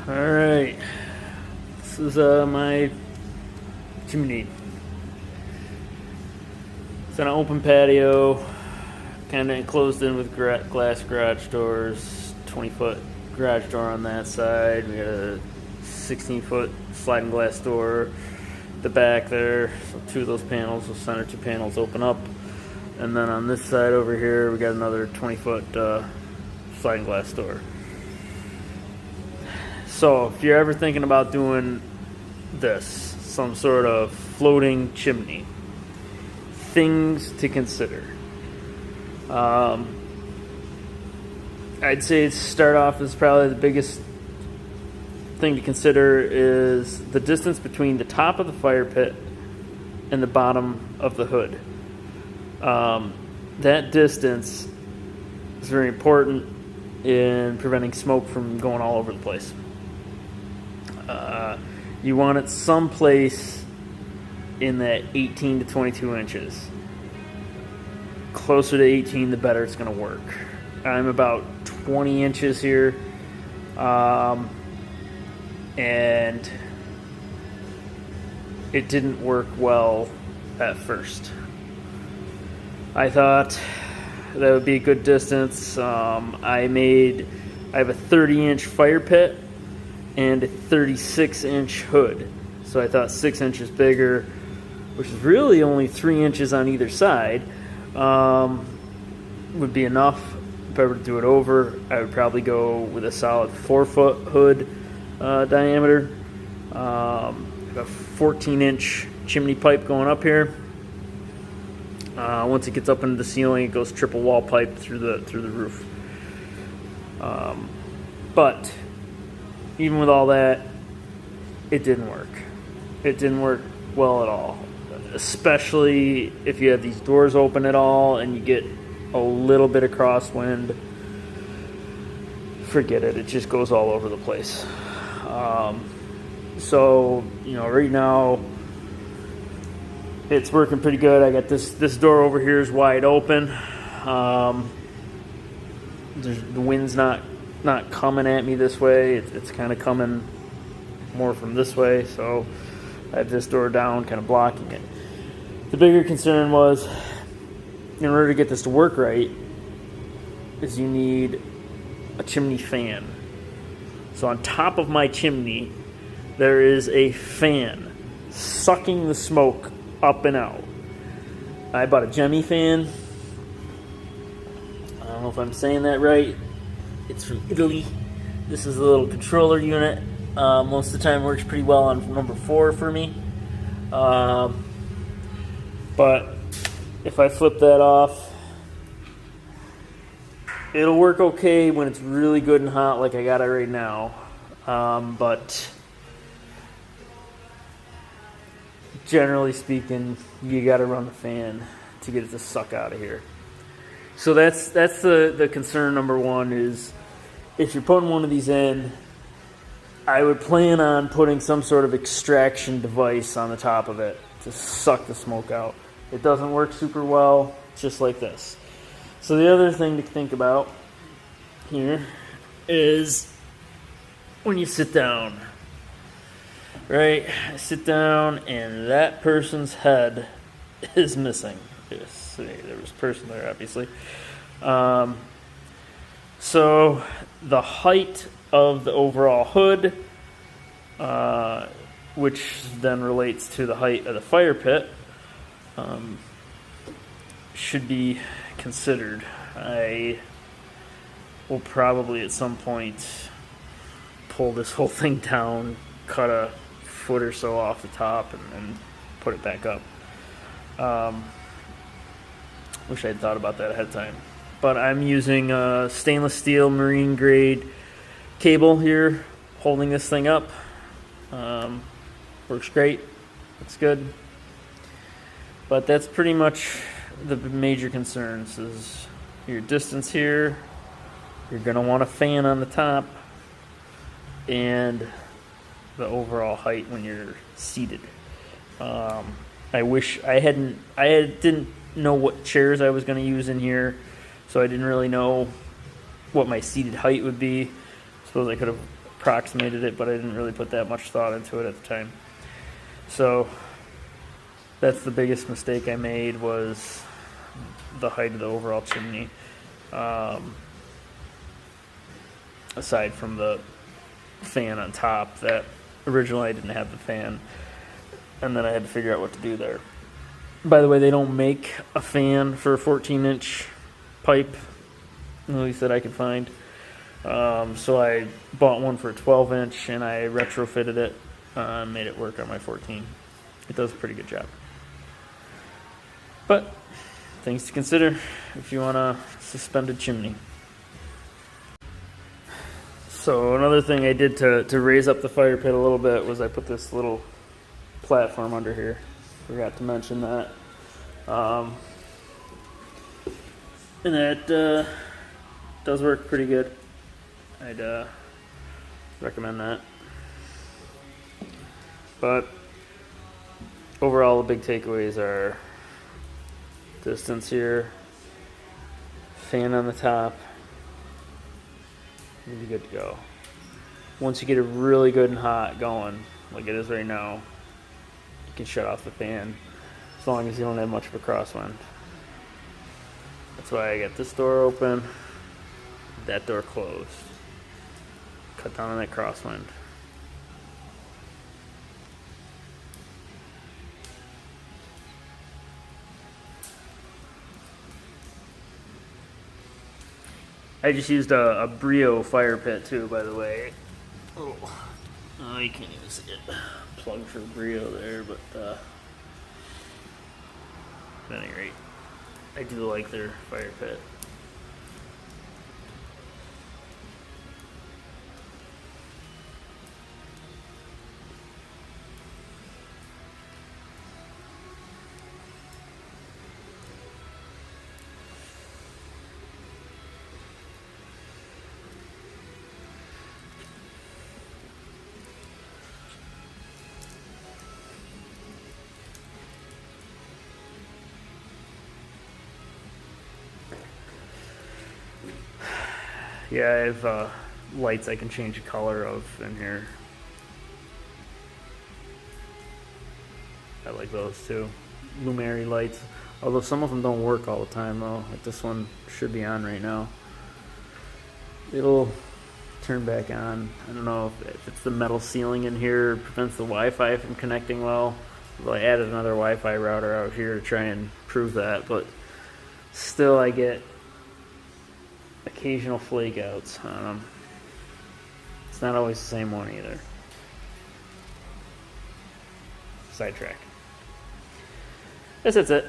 Alright, this is my chimney. It's on an open patio, kind of enclosed in with glass garage doors, 20-foot garage door on that side. We got a 16-foot sliding glass door at the back there, so two of those panels, those center two panels open up. And then on this side over here, we got another 20-foot sliding glass door. So if you're ever thinking about doing this, some sort of floating chimney, things to consider. I'd say start off as probably the biggest thing to consider is the distance between the top of the fire pit and the bottom of the hood. That distance is very important in preventing smoke from going all over the place. You want it someplace in that 18 to 22 inches. Closer to 18, the better it's going to work. I'm about 20 inches here, and it didn't work well at first. I thought that would be a good distance. I have a 30-inch fire pit and a 36-inch hood. So I thought 6 inches bigger, which is really only 3 inches on either side, would be enough. If I were to do it over, I would probably go with a solid 4-foot hood diameter. A 14-inch chimney pipe going up here. Once it gets up into the ceiling, it goes triple wall pipe through the roof. But even with all that, it didn't work. It didn't work well at all, especially if you have these doors open at all and you get a little bit of crosswind. Forget it. It just goes all over the place. So, right now, it's working pretty good. I got this door over here is wide open. The wind's not coming at me this way. It's kind of coming more from this way, so I have this door down, kind of blocking it. The bigger concern was, in order to get this to work right, is you need a chimney fan. So on top of my chimney, there is a fan sucking the smoke up and out. I bought a Chimney fan. I don't know if I'm saying that right. It's from Italy. This is a little controller unit. Most of the time works pretty well on number 4 for me. But if I flip that off, it'll work okay when it's really good and hot like I got it right now. But generally speaking, you got to run the fan to get it to suck out of here. So that's the concern number 1 is if you're putting one of these in, I would plan on putting some sort of extraction device on the top of it to suck the smoke out. It doesn't work super well, just like this. So the other thing to think about here is when you sit down. Right? I sit down and that person's head is missing. Yes, there was a person there, obviously. So the height of the overall hood, which then relates to the height of the fire pit, should be considered. I will probably at some point pull this whole thing down, cut a foot or so off the top, and put it back up. Wish I had thought about that ahead of time. But I'm using a stainless steel marine grade cable here, holding this thing up. Works great. Looks good. But that's pretty much the major concerns is your distance here. You're going to want a fan on the top. And the overall height when you're seated. I wish I didn't know what chairs I was going to use in here, so I didn't really know what my seated height would be. Suppose I could have approximated it, but I didn't really put that much thought into it at the time. So that's the biggest mistake I made, was the height of the overall chimney. Aside from the fan on top, that originally I didn't have the fan, and then I had to figure out what to do there. By the way, they don't make a fan for a 14-inch pipe, at least that I could find. So I bought one for a 12-inch, and I retrofitted it, made it work on my 14. It does a pretty good job. But things to consider if you want a suspended chimney. So another thing I did to raise up the fire pit a little bit was I put this little platform under here. Forgot to mention that. And that does work pretty good. I'd recommend that. But overall, the big takeaways are distance here, fan on the top, you'll be good to go. Once you get it really good and hot going, like it is right now, you can shut off the fan as long as you don't have much of a crosswind. That's why I got this door open, that door closed. Cut down on that crosswind. I just used a Brio fire pit too, by the way. Oh, you can't even see it. Plug for Brio there, but at any rate, I do like their fire pit. Yeah, I have lights I can change the color of in here. I like those too. Luminary lights. Although some of them don't work all the time though. Like this one should be on right now. It'll turn back on. I don't know if it's the metal ceiling in here prevents the Wi-Fi from connecting well. Well, I added another Wi-Fi router out here to try and prove that, but still I get occasional flake outs on them. It's not always the same one either. Sidetrack. That's it.